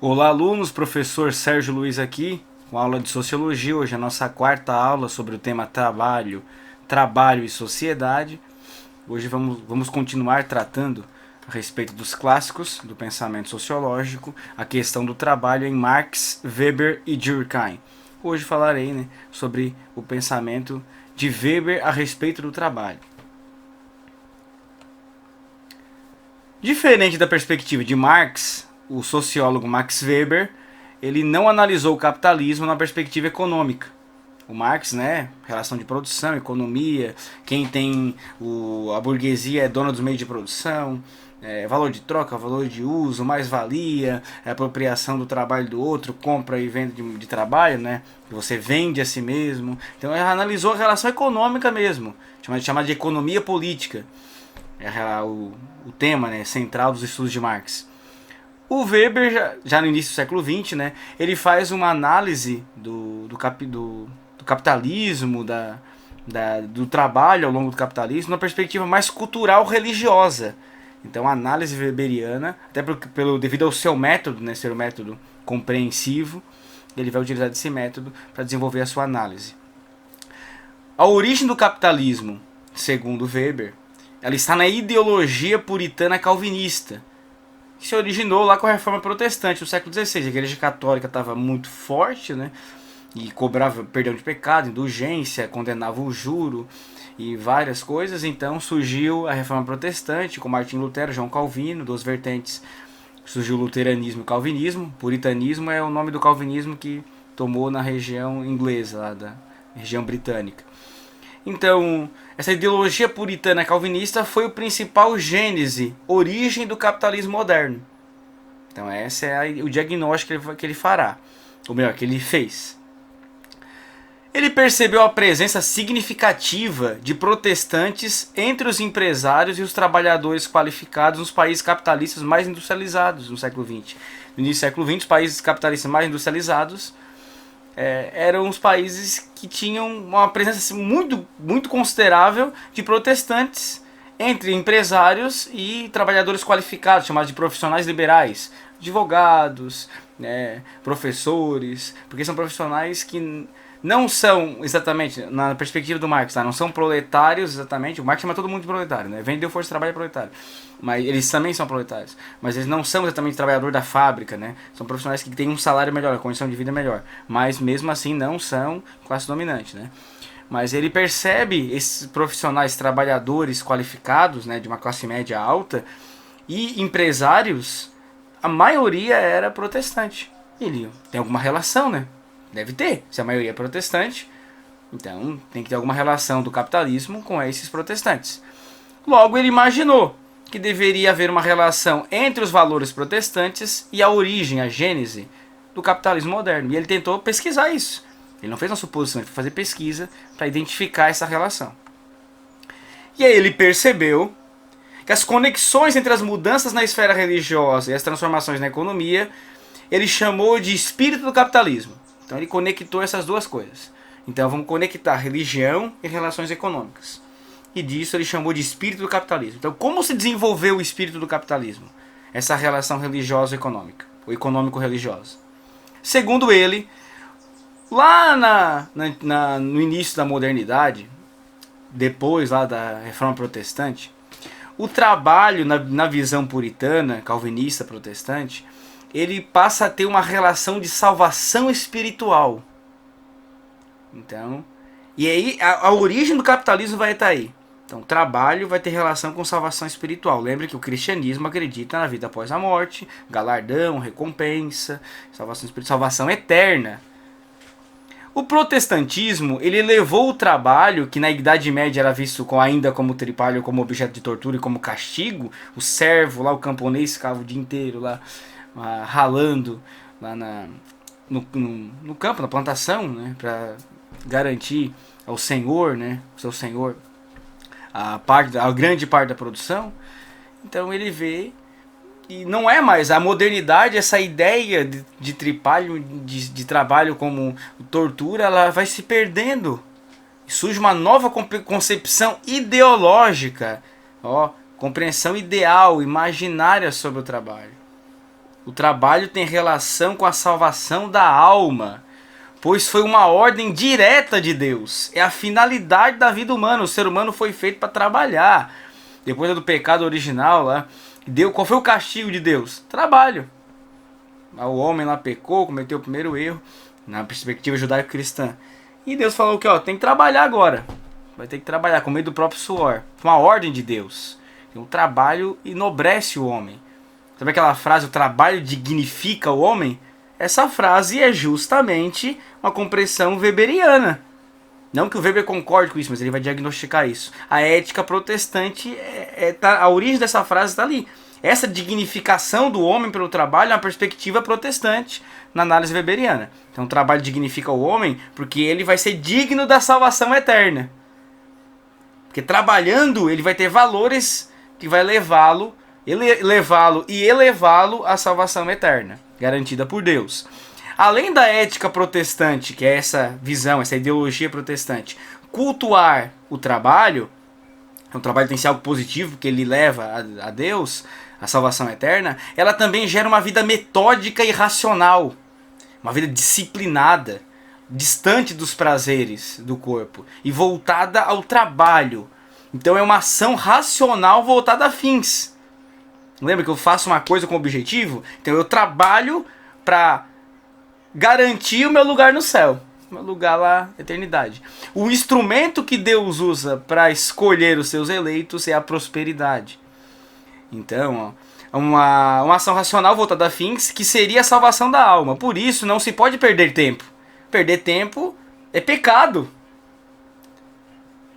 Olá, alunos, professor Sérgio Luiz aqui, com aula de Sociologia. Hoje é a nossa quarta aula sobre o tema trabalho e sociedade. Hoje vamos continuar tratando a respeito dos clássicos do pensamento sociológico, a questão do trabalho em Marx, Weber e Durkheim. Hoje falarei, sobre o pensamento de Weber a respeito do trabalho. Diferente da perspectiva de Marx, o sociólogo Max Weber, ele não analisou o capitalismo na perspectiva econômica. O Marx, relação de produção, economia, quem tem a burguesia é dona dos meios de produção, valor de troca, valor de uso, mais-valia, apropriação do trabalho do outro, compra e venda de trabalho, que você vende a si mesmo. Então ele analisou a relação econômica mesmo, chamada de economia política. É o tema central dos estudos de Marx. O Weber, já no início do século XX, ele faz uma análise do capitalismo, do trabalho ao longo do capitalismo, numa perspectiva mais cultural religiosa. Então a análise weberiana, até devido ao seu método, ser um método compreensivo, ele vai utilizar esse método para desenvolver a sua análise. A origem do capitalismo, segundo Weber, ela está na ideologia puritana calvinista, que se originou lá com a Reforma Protestante no século XVI. A Igreja Católica estava muito forte, e cobrava perdão de pecado, indulgência, condenava o juro e várias coisas. Então surgiu a Reforma Protestante com Martim Lutero, João Calvino, duas vertentes. Surgiu o luteranismo e o calvinismo. Puritanismo é o nome do calvinismo que tomou na região inglesa, lá da região britânica. Então, essa ideologia puritana calvinista foi o principal gênese, origem do capitalismo moderno. Então, esse é o diagnóstico que ele fará, ou melhor, que ele fez. Ele percebeu a presença significativa de protestantes entre os empresários e os trabalhadores qualificados nos países capitalistas mais industrializados no século XX. No início do século XX, os países capitalistas mais industrializados eram os países que tinham uma presença muito, muito considerável de protestantes entre empresários e trabalhadores qualificados, chamados de profissionais liberais, advogados, professores, porque são profissionais que não são exatamente, na perspectiva do Marx, não são proletários exatamente. O Marx chama todo mundo de proletário, vendeu força de trabalho é proletário, mas eles também são proletários, mas eles não são exatamente trabalhador da fábrica, são profissionais que têm um salário melhor, a condição de vida melhor, mas mesmo assim não são classe dominante, Mas ele percebe esses profissionais trabalhadores qualificados, de uma classe média alta, e empresários, a maioria era protestante. Ele tem alguma relação, Deve ter, se a maioria é protestante, então tem que ter alguma relação do capitalismo com esses protestantes. Logo, ele imaginou que deveria haver uma relação entre os valores protestantes e a origem, a gênese do capitalismo moderno. E ele tentou pesquisar isso. Ele não fez uma suposição, ele foi fazer pesquisa para identificar essa relação. E aí ele percebeu que as conexões entre as mudanças na esfera religiosa e as transformações na economia, ele chamou de espírito do capitalismo. Então ele conectou essas duas coisas. Então vamos conectar religião e relações econômicas. E disso ele chamou de espírito do capitalismo. Então como se desenvolveu o espírito do capitalismo? Essa relação religiosa-econômica, ou econômico-religiosa. Segundo ele, lá no início da modernidade, depois lá da Reforma Protestante, o trabalho na visão puritana, calvinista, protestante, ele passa a ter uma relação de salvação espiritual. Então, e aí a origem do capitalismo vai estar aí. Então, o trabalho vai ter relação com salvação espiritual. Lembre que o cristianismo acredita na vida após a morte, galardão, recompensa, salvação espiritual, salvação eterna. O protestantismo, ele levou o trabalho, que na Idade Média era visto ainda como trabalho, como objeto de tortura e como castigo. O servo lá, o camponês, ficava o dia inteiro lá ralando lá no campo, na plantação, para garantir ao senhor, seu senhor, a grande parte da produção. Então ele vê, e não é mais a modernidade, essa ideia de trabalho como tortura, ela vai se perdendo. Surge uma nova concepção ideológica, compreensão ideal, imaginária sobre o trabalho. O trabalho tem relação com a salvação da alma, pois foi uma ordem direta de Deus. É a finalidade da vida humana. O ser humano foi feito para trabalhar. Depois do pecado original lá, qual foi o castigo de Deus? Trabalho. O homem lá pecou, cometeu o primeiro erro, na perspectiva judaico-cristã. E Deus falou que tem que trabalhar agora. Vai ter que trabalhar com meio do próprio suor. Uma ordem de Deus. O trabalho enobrece o homem. Sabe aquela frase, o trabalho dignifica o homem? Essa frase é justamente uma compreensão weberiana. Não que o Weber concorde com isso, mas ele vai diagnosticar isso. A ética protestante, a origem dessa frase está ali. Essa dignificação do homem pelo trabalho é uma perspectiva protestante na análise weberiana. Então o trabalho dignifica o homem porque ele vai ser digno da salvação eterna. Porque trabalhando ele vai ter valores que vai levá-lo e elevá-lo à salvação eterna, garantida por Deus. Além da ética protestante, que é essa visão, essa ideologia protestante, cultuar o trabalho tem que ser algo positivo, porque ele leva a Deus, a salvação eterna, ela também gera uma vida metódica e racional, uma vida disciplinada, distante dos prazeres do corpo e voltada ao trabalho. Então é uma ação racional voltada a fins. Lembra que eu faço uma coisa com objetivo? Então eu trabalho para garantir o meu lugar no céu, meu lugar lá, eternidade. O instrumento que Deus usa para escolher os seus eleitos é a prosperidade. Então, uma ação racional voltada a fins, que seria a salvação da alma. Por isso, não se pode perder tempo. Perder tempo é pecado.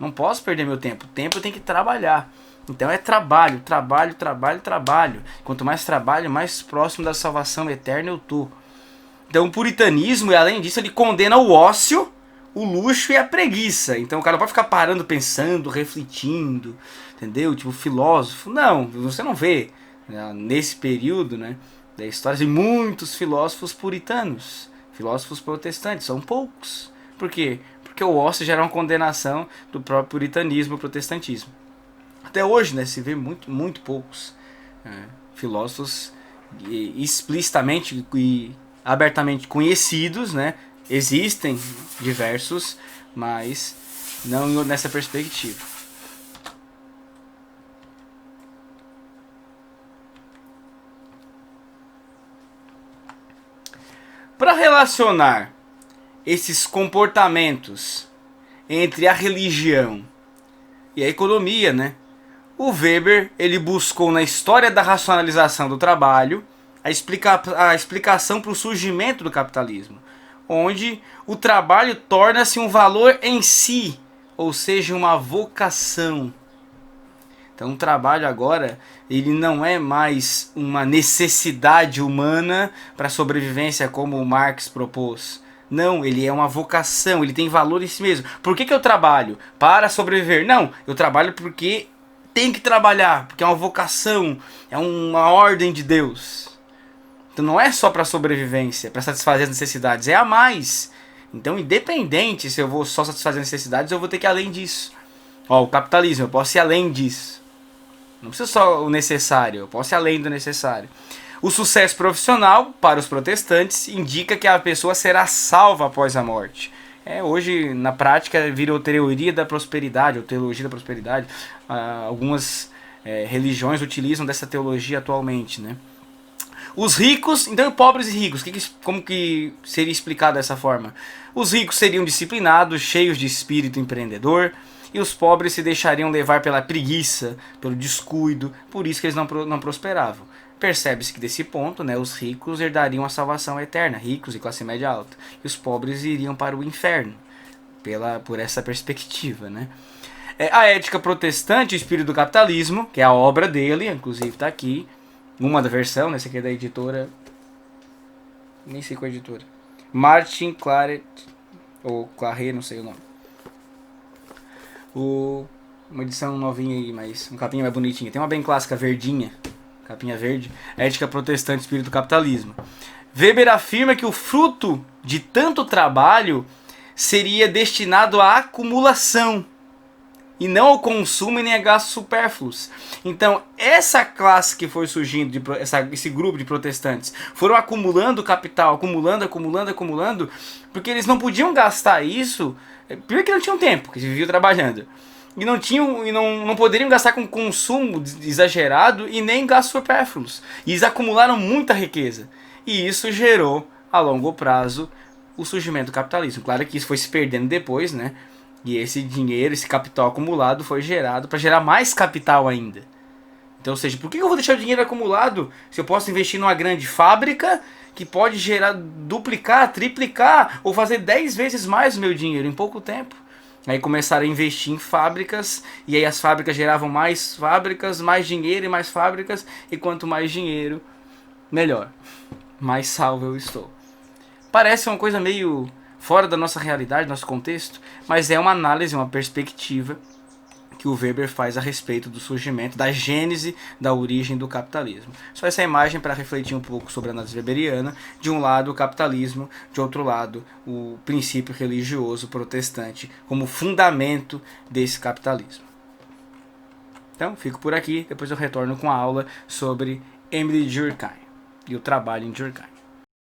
Não posso perder meu tempo. Tempo eu tenho que trabalhar. Então é trabalho, trabalho, trabalho, trabalho. Quanto mais trabalho, mais próximo da salvação eterna eu tô. Então o puritanismo, e além disso, ele condena o ócio, o luxo e a preguiça. Então o cara não pode ficar parando, pensando, refletindo, entendeu? Tipo filósofo. Não, você não vê nesse período, né, da história de muitos filósofos puritanos, filósofos protestantes, são poucos. Por quê? Porque o ócio gera uma condenação do próprio puritanismo e protestantismo. Até hoje, né, se vê muito poucos filósofos explicitamente e abertamente conhecidos, né? Existem diversos, mas não nessa perspectiva. Para relacionar esses comportamentos entre a religião e a economia, né? O Weber, ele buscou na história da racionalização do trabalho a explicação para o surgimento do capitalismo, onde o trabalho torna-se um valor em si, ou seja, uma vocação. Então o trabalho agora, ele não é mais uma necessidade humana para a sobrevivência como o Marx propôs. Não, ele é uma vocação, ele tem valor em si mesmo. Por que eu trabalho? Para sobreviver? Não, eu trabalho porque tem que trabalhar, porque é uma vocação, é uma ordem de Deus. Então não é só para sobrevivência, para satisfazer as necessidades, é a mais. Então independente se eu vou só satisfazer as necessidades, eu vou ter que ir além disso. O capitalismo, eu posso ir além disso. Não precisa só o necessário, eu posso ir além do necessário. O sucesso profissional, para os protestantes, indica que a pessoa será salva após a morte. Hoje, na prática, virou teoria da prosperidade, ou teologia da prosperidade. Algumas religiões utilizam dessa teologia atualmente, né? Os ricos, então pobres e ricos, como que seria explicado dessa forma? Os ricos seriam disciplinados, cheios de espírito empreendedor, e os pobres se deixariam levar pela preguiça, pelo descuido, por isso que eles não prosperavam. Percebe-se que desse ponto, né, os ricos herdariam a salvação eterna, ricos e classe média alta, e os pobres iriam para o inferno, por essa perspectiva, né? A ética protestante, o espírito do capitalismo, que é a obra dele, inclusive está aqui, uma da versão, né, essa aqui é da editora, nem sei qual é a editora, Martin Claret, ou Claret, não sei o nome. Uma edição novinha aí, mas uma capinha mais bonitinha. Tem uma bem clássica, verdinha, capinha verde, ética protestante, espírito do capitalismo. Weber afirma que o fruto de tanto trabalho seria destinado à acumulação e não ao consumo e nem a gastos supérfluos. Então, essa classe que foi surgindo, esse grupo de protestantes, foram acumulando capital, acumulando, porque eles não podiam gastar isso, primeiro que não tinham tempo, que eles viviam trabalhando, e não poderiam gastar com consumo exagerado e nem gastos supérfluos. E eles acumularam muita riqueza. E isso gerou, a longo prazo, o surgimento do capitalismo. Claro que isso foi se perdendo depois, né? E esse dinheiro, esse capital acumulado foi gerado para gerar mais capital ainda. Então, ou seja, por que eu vou deixar o dinheiro acumulado se eu posso investir numa grande fábrica que pode gerar, duplicar, triplicar ou fazer 10 vezes mais o meu dinheiro em pouco tempo? Aí começaram a investir em fábricas, e aí as fábricas geravam mais fábricas, mais dinheiro e mais fábricas, e quanto mais dinheiro, melhor. Mais salvo eu estou. Parece uma coisa meio fora da nossa realidade, nosso contexto, mas é uma análise, uma perspectiva que o Weber faz a respeito do surgimento, da gênese, da origem do capitalismo. Só essa imagem para refletir um pouco sobre a análise weberiana. De um lado o capitalismo, de outro lado o princípio religioso protestante como fundamento desse capitalismo. Então, fico por aqui, depois eu retorno com a aula sobre Emile Durkheim e o trabalho em Durkheim.